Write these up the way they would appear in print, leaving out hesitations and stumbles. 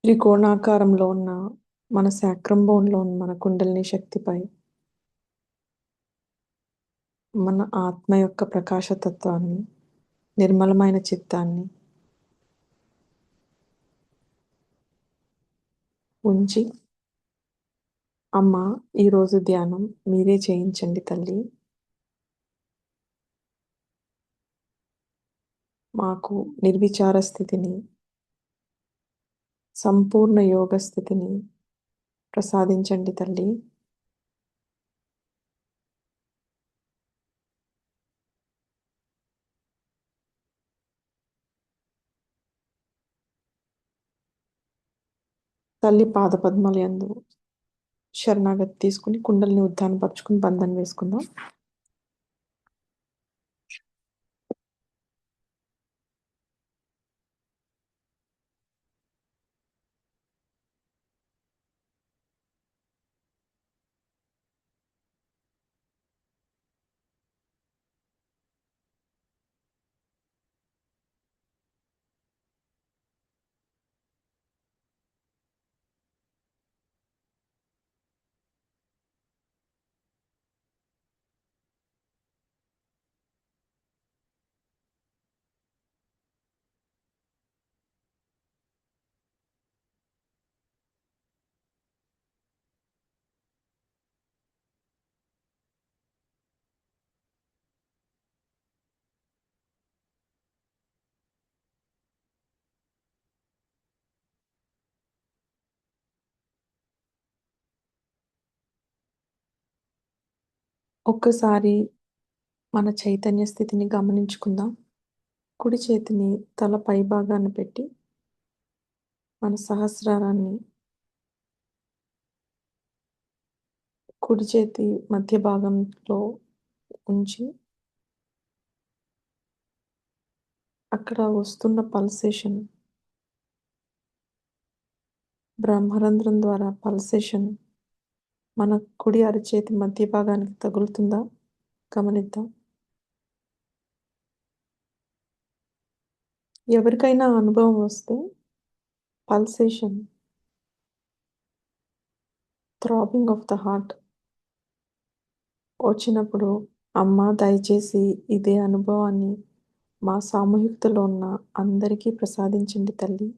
త్రికోణాకారంలో ఉన్న మన శాక్రం బోన్‌లో ఉన్న మన కుండలిని శక్తిపై, మన ఆత్మ యొక్క ప్రకాశతత్వాన్ని, నిర్మలమైన చిత్తాన్ని ఉంచి, అమ్మా! ఈరోజు ధ్యానం మీరే చేయించండి తల్లి. మాకు నిర్విచార స్థితిని, సంపూర్ణ యోగ స్థితిని ప్రసాదించండి తల్లి. తల్లి పాదపద్మాలయందు శరణాగతి తీసుకొని కుండలిని ఉద్దానపరుచుకొని బంధన వేసుకుందాం. ఒక్కసారి మన చైతన్య స్థితిని గమనించుకుందాం. కుడి చేతిని తల పైభాగాన పెట్టి, మన సహస్రారాన్ని కుడి చేతి మధ్య భాగంలో ఉంచి, అక్కడ వస్తున్న పల్సేషన్, బ్రహ్మరంధ్రం ద్వారా పల్సేషన్ మన కుడి అరచేతి మధ్య భాగానికి తగులుతుందా గమనిద్దాం. ఎవరికైనా అనుభవం వస్తే pulsation, throbbing of the heart వచ్చినప్పుడు, అమ్మా దయచేసి ఇదే అనుభవాన్ని మా సామూహికతలో ఉన్న అందరికీ ప్రసాదించండి తల్లి.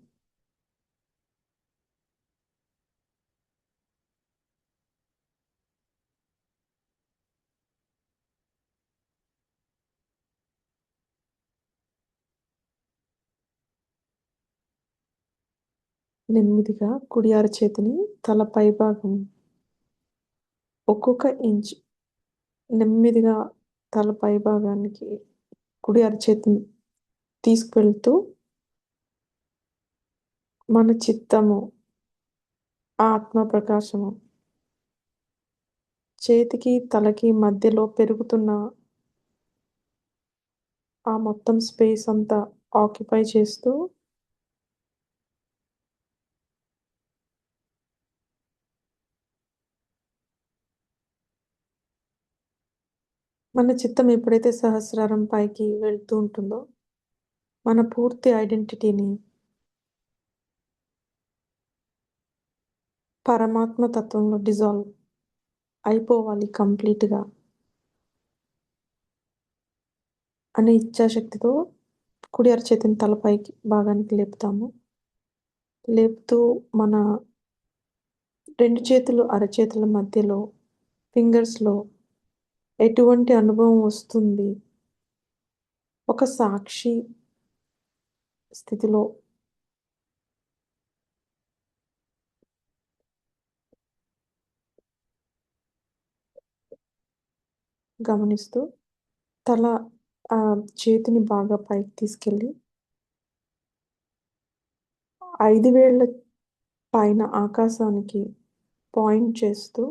నెమ్మదిగా కుడి అరచేతిని తల పైభాగం ఒక్కొక్క ఇంచ్ నెమ్మదిగా తల పైభాగానికి కుడి అరచేతిని తీసుకువెళ్తూ, మన చిత్తము, ఆత్మ ప్రకాశము చేతికి, తలకి మధ్యలో పెరుగుతున్న ఆ మొత్తం స్పేస్ అంతా ఆక్యుపై చేస్తూ, మన చిత్తం ఎప్పుడైతే సహస్రారం పైకి వెళ్తూ ఉంటుందో, మన పూర్తి ఐడెంటిటీని పరమాత్మ తత్వంలో డిజాల్వ్ అయిపోవాలి కంప్లీట్‌గా అనే ఇచ్ఛాశక్తితో కుడి అరచేతిని తలపైకి భాగానికి లేపుతాము. లేపుతూ మన 2 చేతులు అరచేతుల మధ్యలో ఫింగర్స్‌లో ఎటువంటి అనుభవం వస్తుంది? ఒక సాక్షి స్థితిలో గమనిస్తూ, తల చేతిని బాగా పైకి తీసుకెళ్ళి 5 వేళ్ళ పైన ఆకాశానికి పాయింట్ చేస్తూ,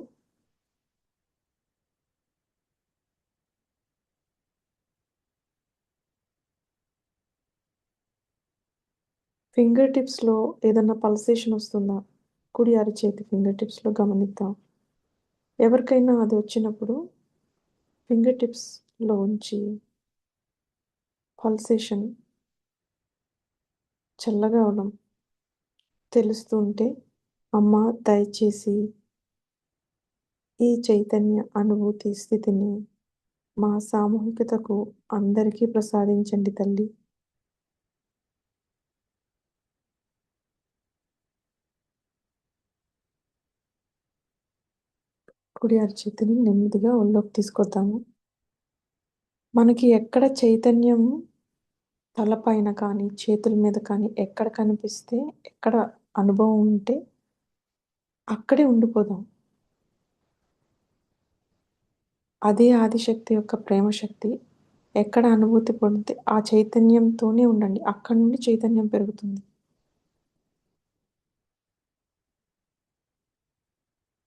ఫింగర్ టిప్స్‌లో ఏదన్నా పల్సేషన్ వస్తుందా? కుడి అరచేతి ఫింగర్ టిప్స్‌లో గమనిద్దాం. ఎవరికైనా అది వచ్చినప్పుడు ఫింగర్ టిప్స్‌లో ఉంచి పల్సేషన్ చల్లగా అవ్వడం, తెలుస్తూ ఉంటే, అమ్మా దయచేసి ఈ చైతన్య అనుభూతి స్థితిని మా సామూహికతకు అందరికీ ప్రసాదించండి తల్లి. కుడి అరచేతిని నెమ్మదిగా ఒళ్ళోకి తీసుకొద్దాము. మనకి ఎక్కడ చైతన్యం తలపైన కానీ, చేతుల మీద కానీ ఎక్కడ కనిపిస్తే, ఎక్కడ అనుభవం ఉంటే అక్కడే ఉండిపోదాం. అదే ఆదిశక్తి యొక్క ప్రేమ శక్తి. ఎక్కడ అనుభూతి పొందితే ఆ చైతన్యంతోనే ఉండండి. అక్కడి నుండి చైతన్యం పెరుగుతుంది.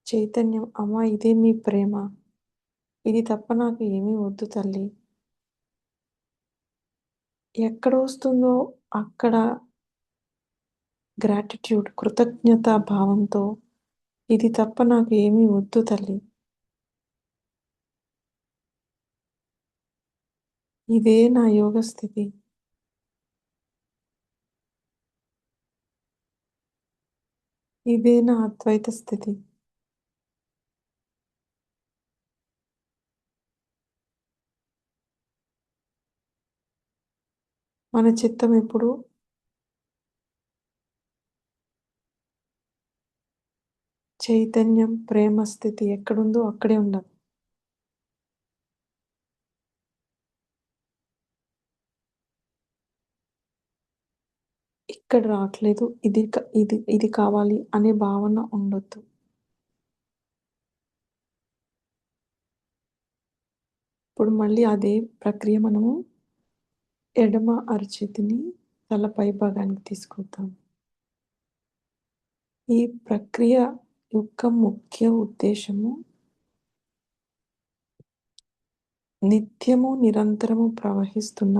చైతన్యం అమ్మా ఇదే మీ ప్రేమ. ఇది తప్ప నాకు ఏమీ వద్దు తల్లి. ఎక్కడ వస్తుందో అక్కడ గ్రాటిట్యూడ్ కృతజ్ఞతా భావంతో ఇది తప్ప నాకు ఏమీ వద్దు తల్లి. ఇదే నా యోగ స్థితి. ఇదే నా అద్వైత స్థితి. మన చిత్తం ఎప్పుడు చైతన్యం, ప్రేమ స్థితి ఎక్కడుందో అక్కడే ఉండాలి. ఇక్కడ రాట్లేదు. ఇది కావాలి అనే భావన ఉండొద్దు. ఇప్పుడు మళ్ళీ అదే ప్రక్రియ మనము ఎడమ అరచేతిని తల పై భాగానికి తీసుకొద్దాం. ఈ ప్రక్రియ యొక్క ముఖ్య ఉద్దేశము నిత్యము, నిరంతరము ప్రవహిస్తున్న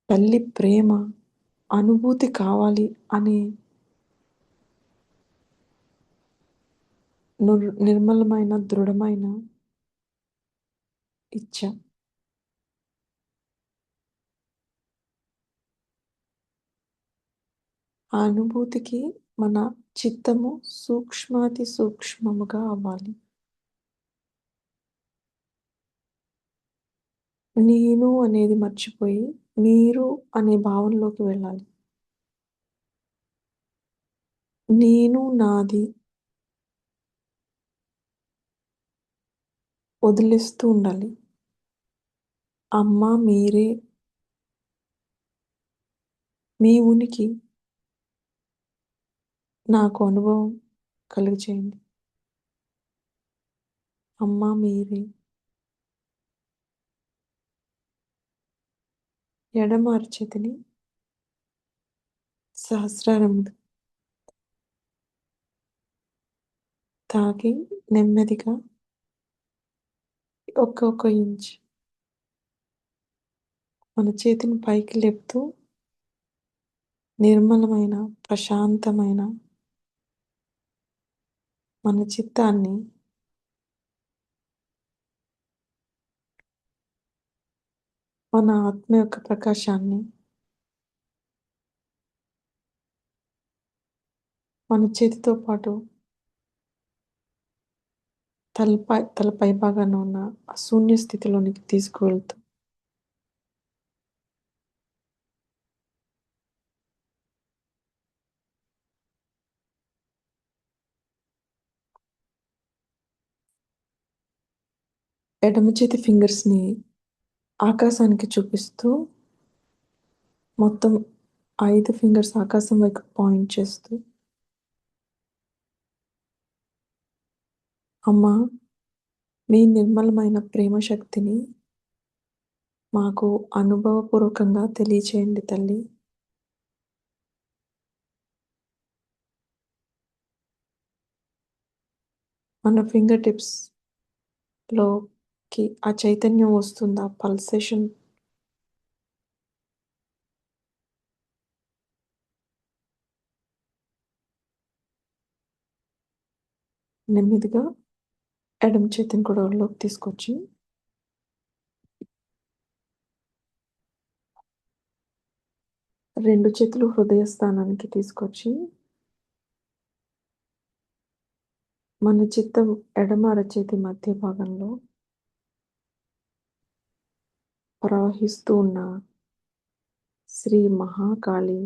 తల్లి ప్రేమ, అనుభూతి కావాలి అనే నిర్మలమైన, దృఢమైన ఇచ్ఛ. ఆ అనుభూతికి మన చిత్తము సూక్ష్మాతి సూక్ష్మముగా అవ్వాలి. నేను అనేది మర్చిపోయి, మీరు అనే భావనలోకి వెళ్ళాలి. నేను, నాది వదిలేస్తూ ఉండాలి. అమ్మ, మీరే, మీ ఉనికి నాకు అనుభవం కలుగచేయండి. అమ్మ, మీరే. ఎడమ అరచేతిని సహస్రారం తాకి నెమ్మదిగా ఒక్కొక్క ఇంచ్ మన చేతిని పైకి లేపుతూ నిర్మలమైన, ప్రశాంతమైన మన చిత్తాన్ని మన ఆత్మ యొక్క ప్రకాశాన్ని మన చేతితో పాటు తల పై భాగాన ఉన్న ఆ శూన్య స్థితిలోనికి తీసుకువెళ్తూ ఎడమ చేతి ఫింగర్స్‌ని ఆకాశానికి చూపిస్తూ మొత్తం 5 ఫింగర్స్ ఆకాశం వైపు పాయింట్ చేస్తూ అమ్మా! మీ నిర్మలమైన ప్రేమ శక్తిని మాకు అనుభవపూర్వకంగా తెలియచేయండి తల్లి. మన ఫింగర్ టిప్స్‌లోకి ఆ చైతన్యం వస్తుందా? పల్సేషన్ నెమ్మదిగా ఎడమ చేతిని కూడా ఒళ్ళోకి తీసుకొచ్చి 2 చేతులు హృదయ స్థానానికి తీసుకొచ్చి మన చిత్తం ఎడమ అరచేతి మధ్య భాగంలో ప్రవహిస్తూ ఉన్న శ్రీ మహాకాళి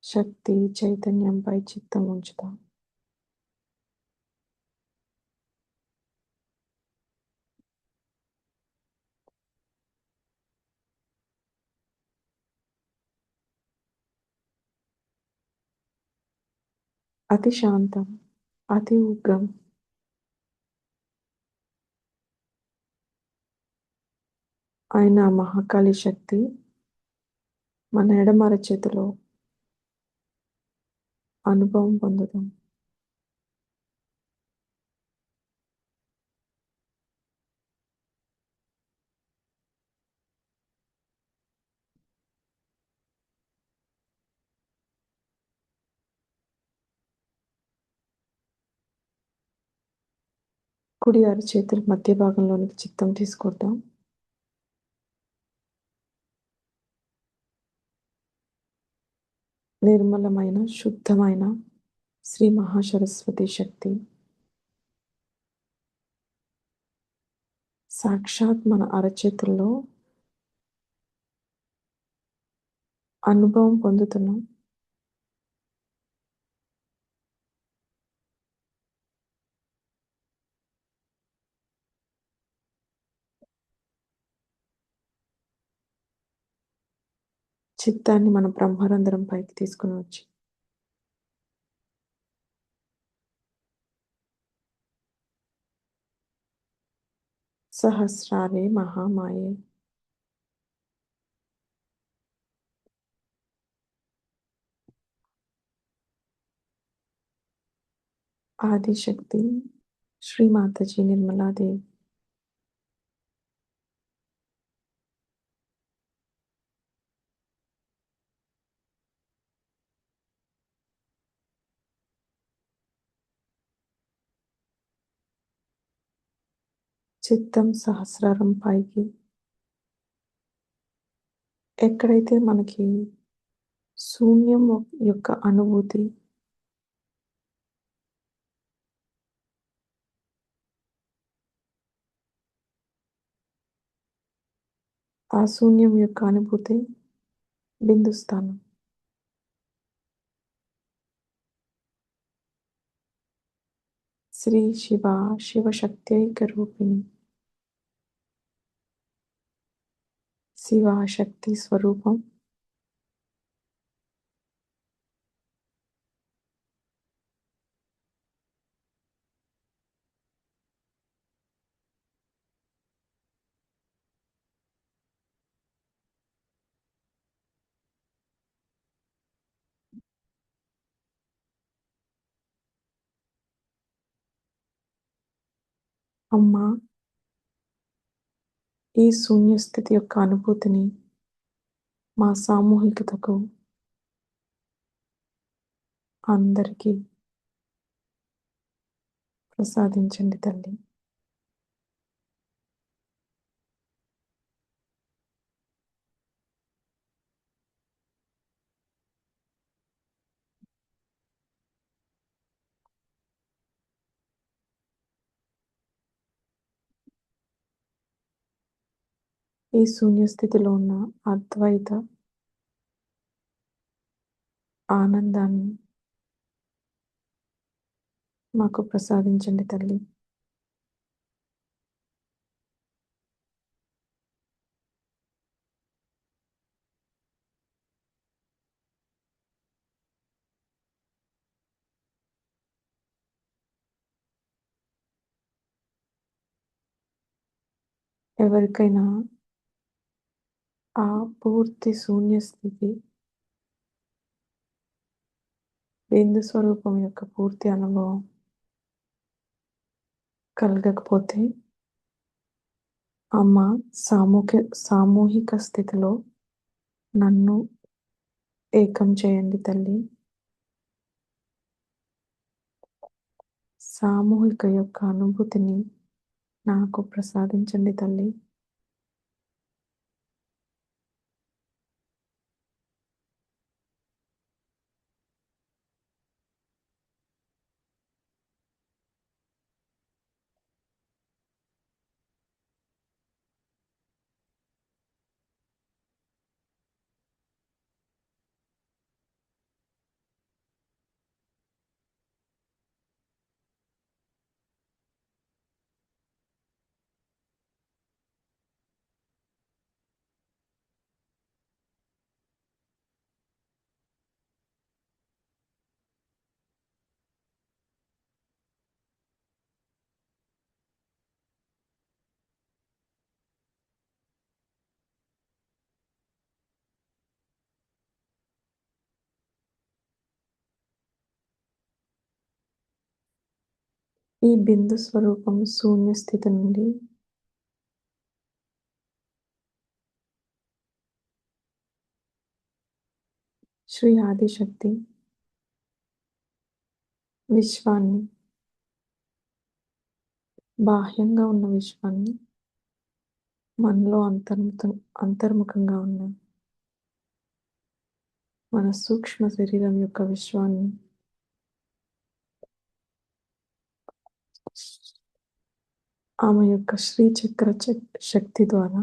శక్తి చైతన్యంపై చిత్తం ఉంచుతాం. అతి శాంతం, అతి ఉగ్రం అయిన మహాకాళి శక్తి మన ఎడమ అరచేతిలో అనుభవం పొందుతాం. కుడి అరచేతుల మధ్య భాగంలోనికి చిత్తం తీసుకొద్దాం. నిర్మలమైన, శుద్ధమైన శ్రీ మహాసరస్వతి శక్తి సాక్షాత్ మన అరచేతుల్లో అనుభవం పొందుతున్నాం. చిత్తాన్ని మన బ్రహ్మరంధ్రం పైకి తీసుకొని వచ్చి సహస్రారే మహామాయే ఆదిశక్తి శ్రీ మాతాజీ నిర్మలాదేవి చిత్తం సహస్రారం పైకి ఎక్కడైతే మనకి శూన్యం యొక్క అనుభూతి ఆ శూన్యం యొక్క అనుభూతి బిందు స్థానం. శ్రీ శివ శివశక్త్యైక రూపిణి శివశక్తి స్వరూపం అమ్మ. ఈ శూన్యస్థితి యొక్క అనుభూతిని మా సామూహికతకు అందరికీ ప్రసాదించండి తల్లి. ఈ శూన్యస్థితిలో ఉన్న అద్వైత ఆనందాన్ని మాకు ప్రసాదించండి తల్లి. ఎవరికైనా ఆ పూర్తి శూన్యస్థితి బిందు స్వరూపం యొక్క పూర్తి అనుభవం కలగకపోతే అమ్మ సామూహిక స్థితిలో నన్ను ఏకం చేయండి తల్లి. సామూహిక యొక్క అనుభూతిని నాకు ప్రసాదించండి తల్లి. ఈ బిందు స్వరూపం శూన్య స్థితి నుండి శ్రీ ఆదిశక్తి విశ్వాన్ని, బాహ్యంగా ఉన్న విశ్వాన్ని, మనలో అంతర్ముఖంగా ఉన్న మన సూక్ష్మ శరీరం యొక్క విశ్వాన్ని ఆమె యొక్క శ్రీచక్ర శక్తి ద్వారా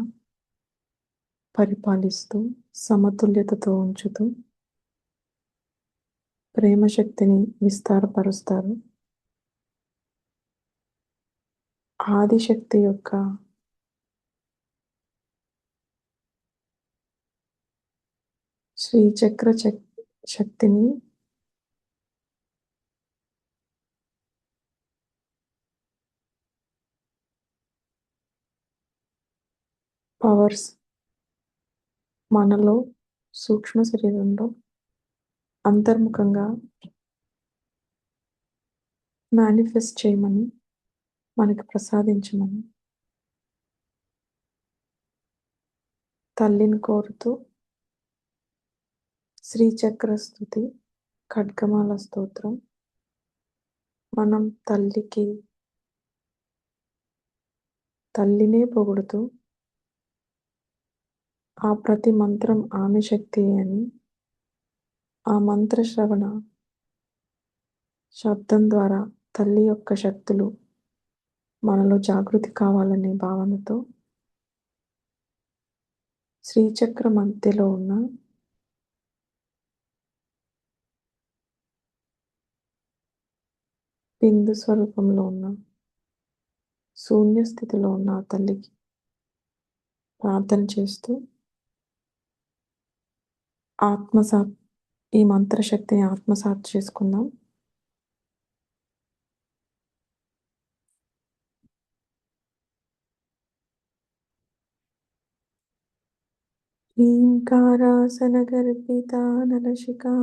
పరిపాలిస్తూ, సమతుల్యతతో ఉంచుతూ, ప్రేమ శక్తిని విస్తారపరుస్తారు. ఆదిశక్తి యొక్క శ్రీచక్ర శక్తిని పవర్స్ మనలో సూక్ష్మ శరీరంలో అంతర్ముఖంగా మేనిఫెస్ట్ చేయమని, మనకి ప్రసాదించమని తల్లిని కోరుతూ శ్రీచక్ర స్తుతి, ఖడ్గమాల స్తోత్రం మనం తల్లినే పొగుడుతూ ఆ ప్రతి మంత్రం ఆమె శక్తి అని, ఆ మంత్ర శ్రవణ శబ్దం ద్వారా తల్లి యొక్క శక్తులు మనలో జాగృతి కావాలనే భావనతో శ్రీచక్ర మధ్యలో ఉన్న బిందు స్వరూపంలో ఉన్న శూన్య స్థితిలో ఉన్న ఆ తల్లికి ప్రార్థన చేస్తూ ఈ మంత్రశక్తిని ఆత్మసాత్ చేసుకుందాం. ह्रीङ्कारासनगर्भिता नलशिका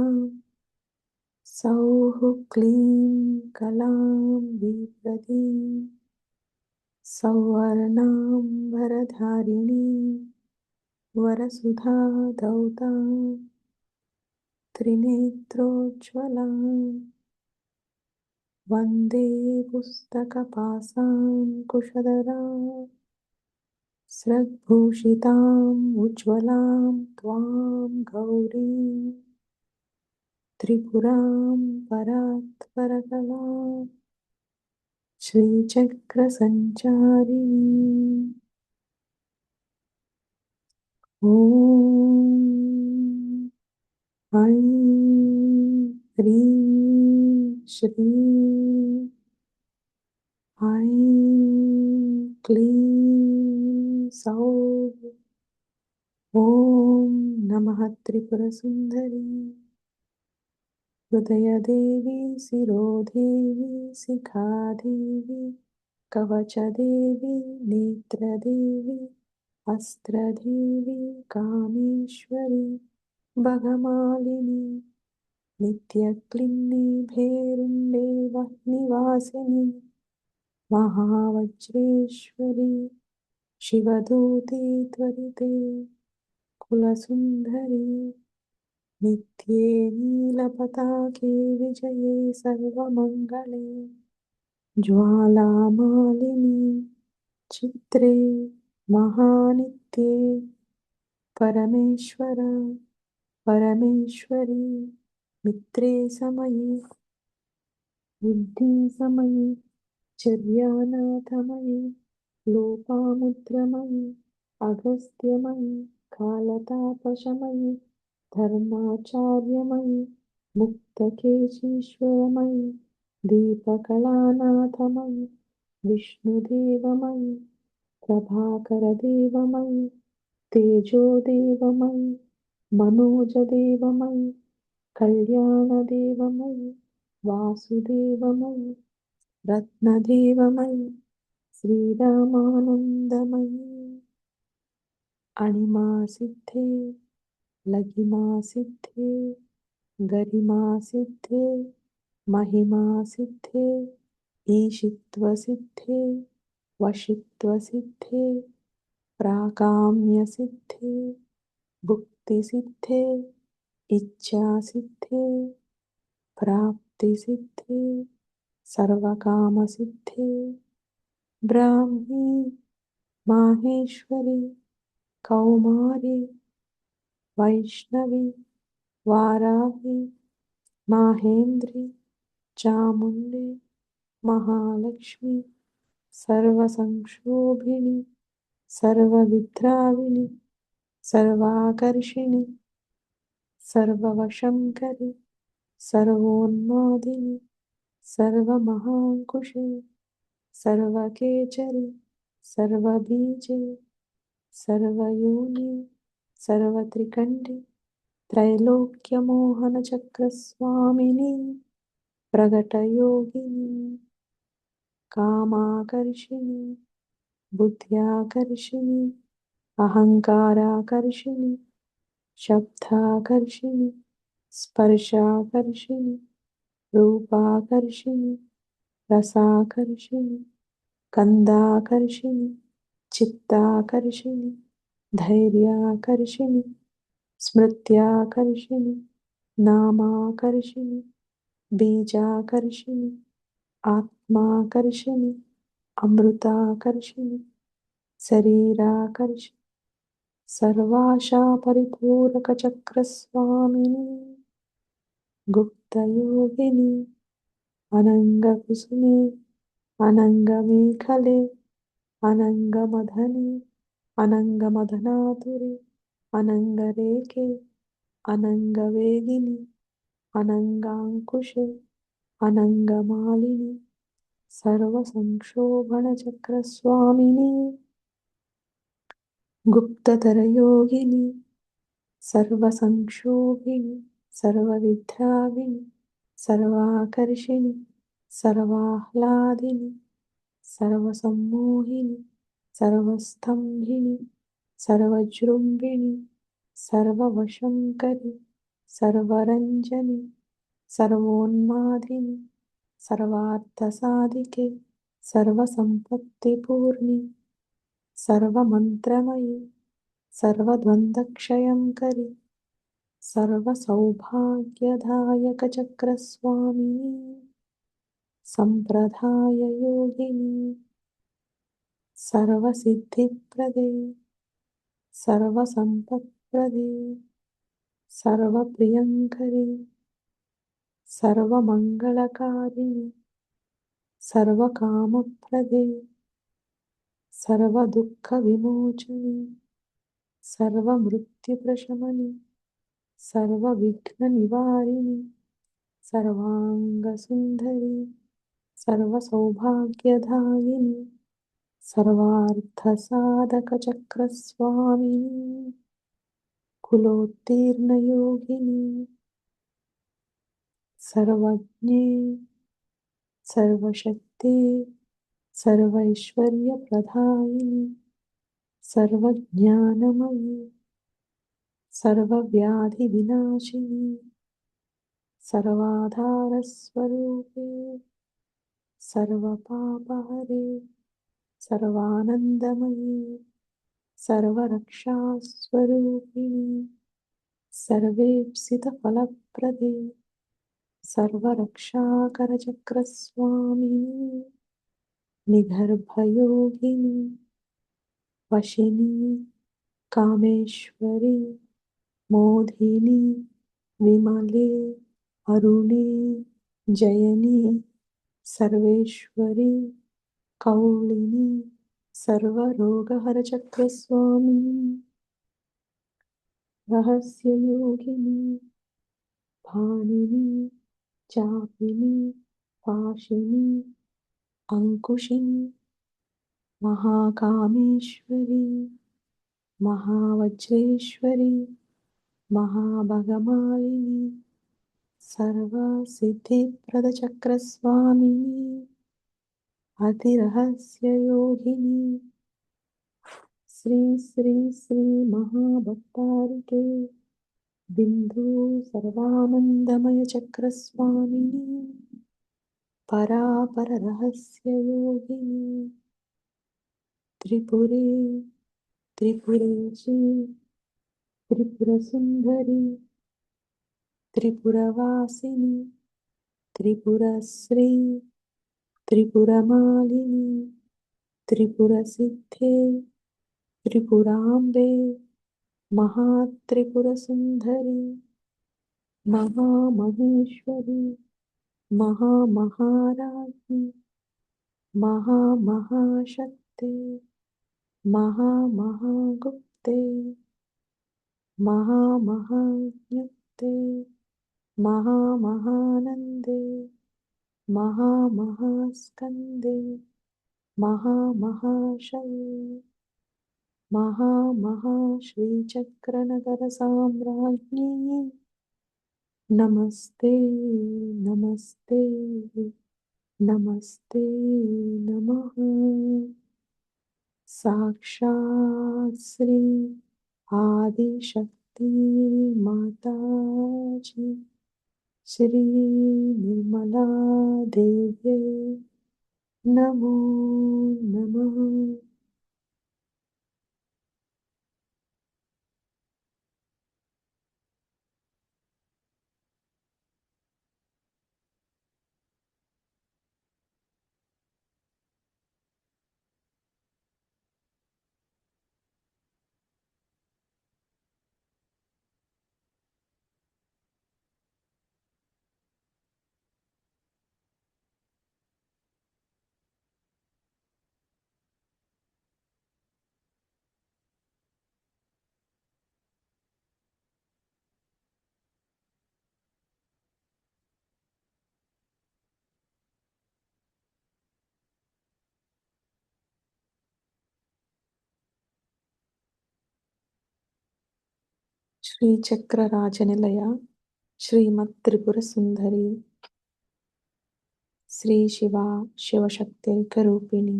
सौः क्लीं कलां बिभ्रतीं सौवर्णाम्बरधारिणी वरसुधा धौतां त्रिनेत्रोज्ज्वलां वन्दे पुस्तकपाशाङ्कुशधरां स्रग्भूषिताम् उज्ज्वलां त्वां गौरीं त्रिपुरां परात्परकलां श्रीचक्रसञ्चारिणीम्। ॐ ऐं ह्रीं श्रीं ऐं क्लीं सौः ॐ नमः त्रिपुरसुन्दरी हृदयदेवी शिरोदेवी शिखादेवी कवचदेवी नेत्रदेवी अस्त्रदेवी कामेश्वरी भगमालिनी नित्यक्लिन्नी भेरुण्डे वह्निवासिनी महावज्रेश्वरी शिवदूते त्वरिते कुलसुन्दरी नित्ये नीलपताके विजये सर्वमङ्गले ज्वालामालिनी चित्रे महानित्ये परमेश्वरी मित्रे समये बुद्धिसमये चर्यानाथमये लोपामुद्रमये अगस्त्यमये कालतापशमये धर्माचार्यमये मुक्तकेशीश्वरमये दीपकलानाथमये विष्णुदेवमये प्रभाकरदेवमये तेजोदेवमये मनोजदेवमये कल्याणदेवमये वासुदेवमये रत्नदेवमये श्रीरामानन्दमये अणिमा सिद्धे लघिमा सिद्धे गरिमा सिद्धे महिमा सिद्धे ईशित्वसिद्धे वशित्वसिद्धे प्राकाम्यसिद्धे भुक्तिसिद्धे इच्छासिद्धे प्राप्तिसिद्धे सर्वकामसिद्धे ब्राह्मी माहेश्वरी कौमारी वैष्णवी वाराही माहेन्द्री चामुण्डे महालक्ष्मी सर्वसंक्षोभिणी सर्वविद्राविणी सर्वाकर्षिणी सर्ववशंकरी सर्वोन्मादिनी सर्वमहांकुशे सर्वकेचरी सर्वबीजे सर्वयोनि सर्वत्रिकण्डी त्रैलोक्यमोहनचक्रस्वामिनी प्रगटयोगिनी कामाकर्षिणी बुद्ध्याकर्षिणी अहंकाराकर्षिणी शब्दाकर्षिणी स्पर्शाकर्षिणी रूपाकर्षिणी रसाकर्षिणी गन्धाकर्षिणी चित्ताकर्षिणी धैर्याकर्षिणी स्मृत्याकर्षिणी नामाकर्षिणी बीजाकर्षिणी आत्माकर्षिणी अमृताकर्षिणी शरीराकर्षिणी सर्वाशा परिपूरकचक्रस्वामिनी गुप्तयोगिनी अनङ्गकुसुमे अनङ्गमेखले अनङ्गमदने अनङ्गमदनातुरे अनङ्गरेखे अनङ्गवेगिनी अनङ्गाङ्कुशे अनङ्गमालिनी सर्वसंक्षोभणचक्रस्वामिनी गुप्ततरयोगिनी सर्वसंक्षोभिनी सर्वविद्राविणी सर्वाकर्षिणी सर्वाह्लादिनी सर्वसम्मोहिनी सर्वस्थंभिनी सर्वजृम्भिणी सर्ववशंकरी सर्वरंजनी सर्वोन्मादिनी सर्वार्थसाधिके सर्वसंपत्तिपूर्णी सर्वमन्त्रमयी सर्वद्वन्द्वक्षयंकरी सर्वसौभाग्यदायकचक्रस्वामिनी सम्प्रदाययोगिनी सर्वसिद्धिप्रदे सर्वसम्पत्प्रदे सर्वप्रियंकरी सर्वमङ्गलकारिणी सर्वकामप्रदे सर्वदुःखविमोचनी सर्वमृत्युप्रशमनी सर्वविघ्ननिवारिणी सर्वाङ्गसुन्दरी सर्वसौभाग्यदायिनी सर्वार्थसाधकचक्रस्वामिनी कुलोत्तीर्णयोगिनी सर्वज्ञे सर्वशक्ते सर्वैश्वर्यप्रदायिनी सर्वज्ञानमयी सर्वव्याधिविनाशिनी सर्वाधारस्वरूपे सर्वपापहरे सर्वानन्दमयी सर्वरक्षास्वरूपिणी सर्वेप्सितफलप्रदे सर्वरक्षाकरचक्रस्वामिनी निगर्भयोगिनी वशिनी कामेश्वरी मोदिनी विमले अरुणे जयनी सर्वेश्वरी कौलिनी सर्वरोगहरचक्रस्वामिनी रहस्ययोगिनी भानिनी चापिनी पाशिनी अंकुशिनी महाकामेश्वरी महावज्रेश्वरी महाभगमालिनी सर्वसिद्धिप्रदचक्रस्वामिनी अतिरहस्ययोगिनी श्री श्री श्री महाभक्तारिके बिंदु सर्वानंदमय चक्रस्वामिनी పరాపరరహస్యయోగిని త్రిపురే త్రిపురేశి త్రిపురసుందరి త్రిపురవాసిని త్రిపురశ్రీ త్రిపురమాలిని త్రిపురసిద్ధే త్రిపురాంబే మహాత్రిపురసుందరి మహామహేశ్వరి మహామహారాజ్ఞి మహామహాశక్తే మహామహాగుప్తే మహామహాజ్ఞప్తే మహామహానందే महामहास्कन्दे महामहाशये महामहाश्रीचक्रनगरसाम्राज्ञी नमस्ते नमस्ते नमस्ते नमः। साक्षात् श्री आदिशक्ति माताजी श्री निर्मला देव्यै नमो नमः। श्रीचक्रराजनिलय श्रीमत्त्रिपुरसुन्दरी श्री शिवा शिवशक्त्यैकरूपिणी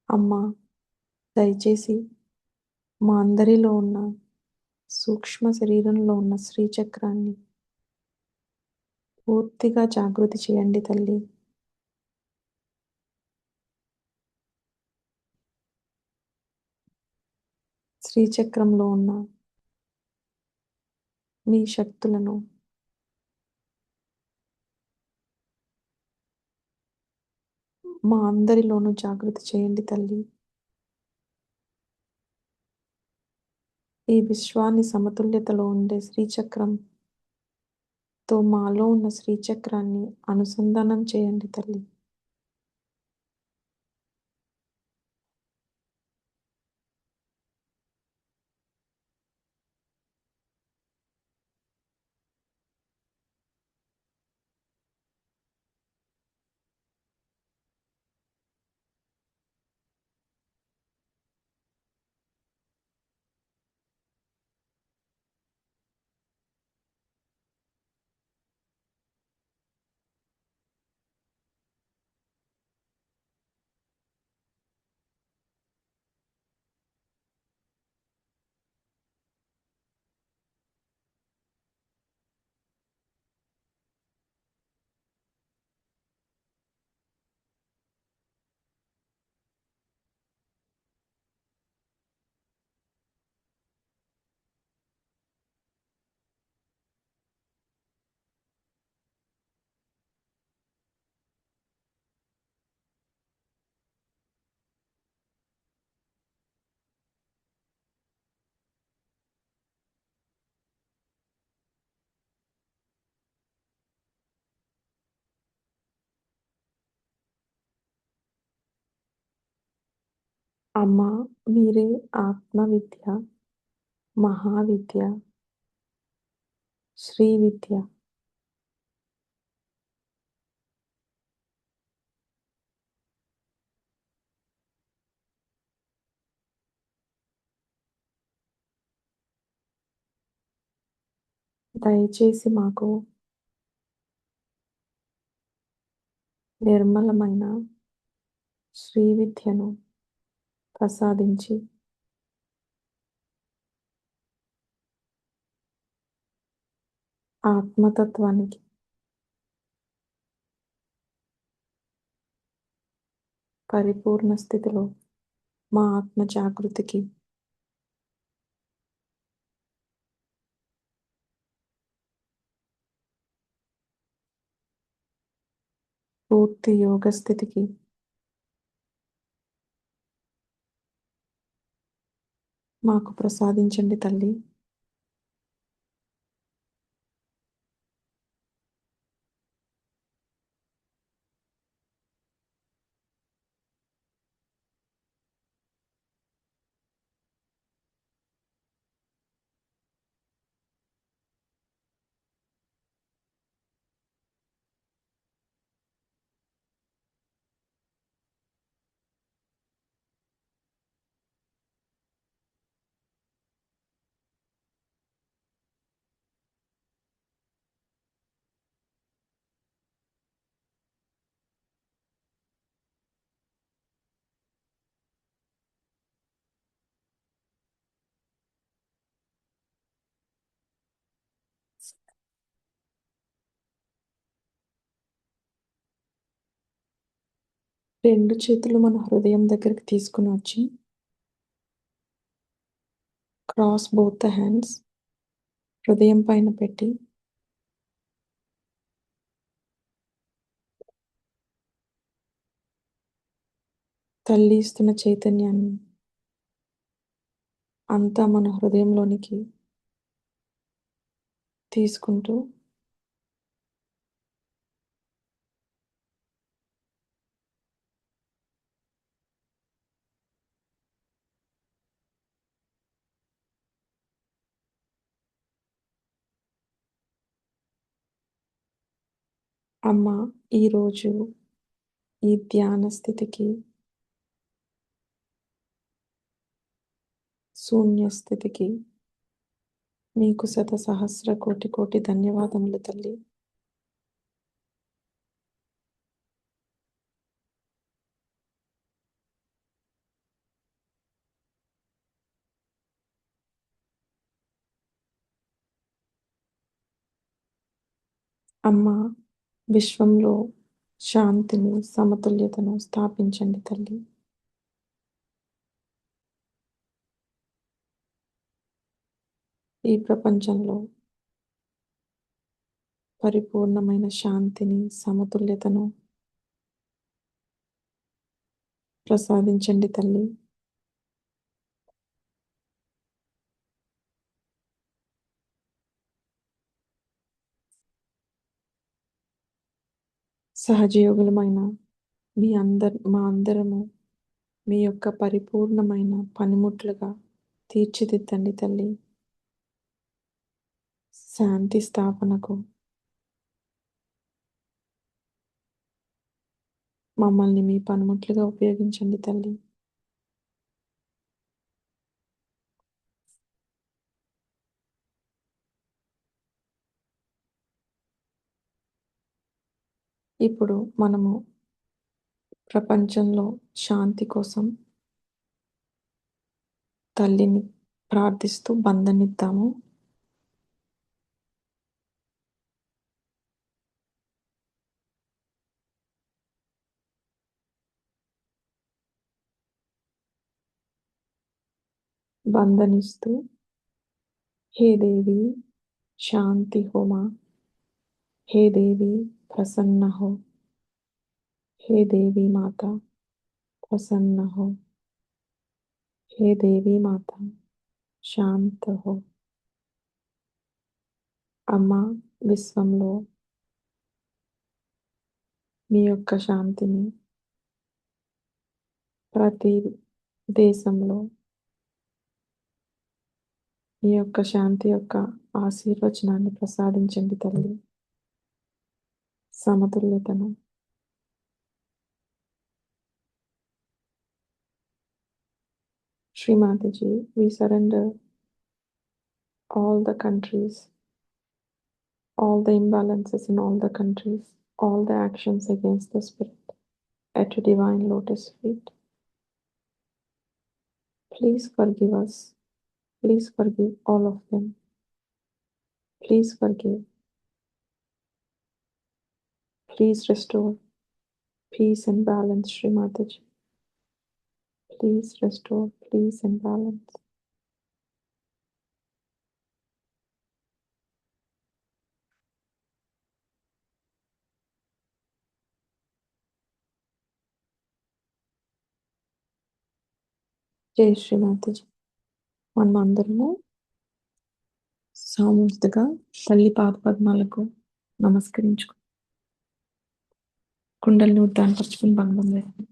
అమ్మా దయచేసి మా అందరిలో ఉన్న సూక్ష్మ శరీరంలో ఉన్న శ్రీచక్రాన్ని పూర్తిగా జాగృతి చేయండి తల్లి. శ్రీచక్రంలో ఉన్న మీ శక్తులను మా అందరిలోనూ జాగృతి చేయండి తల్లి. ఈ విశ్వాన్ని సమతుల్యతలో ఉండే శ్రీచక్రంతో మాలో ఉన్న శ్రీచక్రాన్ని అనుసంధానం చేయండి తల్లి. అమ్మా మీరే ఆత్మవిద్య, మహావిద్య, శ్రీవిద్య. దయచేసి మాకు నిర్మలమైన శ్రీవిద్యను ప్రసాదించి ఆత్మతత్వానికి, పరిపూర్ణ స్థితిలో మా ఆత్మ జాగృతికి, పూర్తి యోగ స్థితికి మాకు ప్రసాదించండి తల్లి. రెండు చేతులు మన హృదయం దగ్గరికి తీసుకుని వచ్చి, క్రాస్ బోత్ ద హ్యాండ్స్, హృదయం పైన పెట్టి, తల్లి ఇస్తున్న చైతన్యాన్ని అంతా మన హృదయంలోనికి తీసుకుంటూ, అమ్మ, ఈరోజు ఈ ధ్యాన స్థితికి, శూన్య స్థితికి నీకు సహస్ర కోటి కోటి ధన్యవాదములు తల్లి. అమ్మ, విశ్వంలో శాంతిని, సమతుల్యతను స్థాపించండి తల్లి. ఈ ప్రపంచంలో పరిపూర్ణమైన శాంతిని, సమతుల్యతను ప్రసాదించండి తల్లి. సహజయోగులమైన మా అందరము మీ యొక్క పరిపూర్ణమైన పనిముట్లుగా తీర్చిదిద్దండి తల్లి. శాంతి స్థాపనకు మమ్మల్ని మీ పనిముట్లుగా ఉపయోగించండి తల్లి. ఇప్పుడు మనము ప్రపంచంలో శాంతి కోసం తల్లిని ప్రార్థిస్తూ బంధనిద్దాము. బంధనిస్తూ, హే దేవి శాంతి హోమా, హే దేవి ప్రసన్న హో, హే దేవి మాత ప్రసన్న హో, హే దేవి మాత శాంత హో. అమ్మ, విశ్వంలో మీ యొక్క శాంతిని ప్రతి దేశంలో మీ యొక్క శాంతి యొక్క ఆశీర్వచనాన్ని ప్రసాదించండి తల్లి. సమతుల్యతను, Shri Mataji, we surrender all the countries, all the imbalances in all the countries, all the actions against the spirit at your divine lotus feet. Please forgive us. Please forgive all of them. Please forgive. Please restore peace and balance, Shri Mataji. Please restore peace and balance. జై శ్రీ మాతాజీ. మనమందరము సామూహికంగా తల్లి పాద పద్మాలకు నమస్కరించుకు కుండల్ని ఉద్దానపరుచుకుని బంధం వేస్తాం.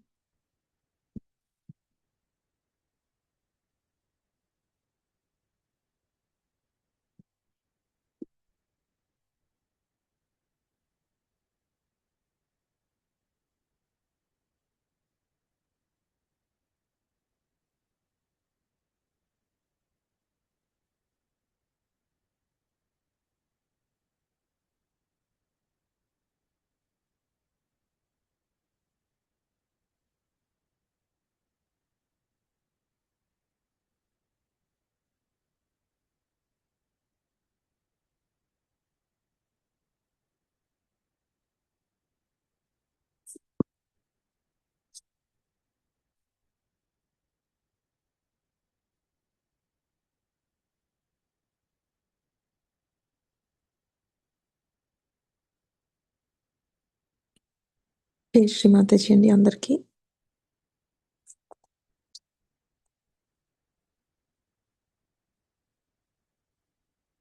జై శ్రీ మాతాజీ అండి అందరికీ.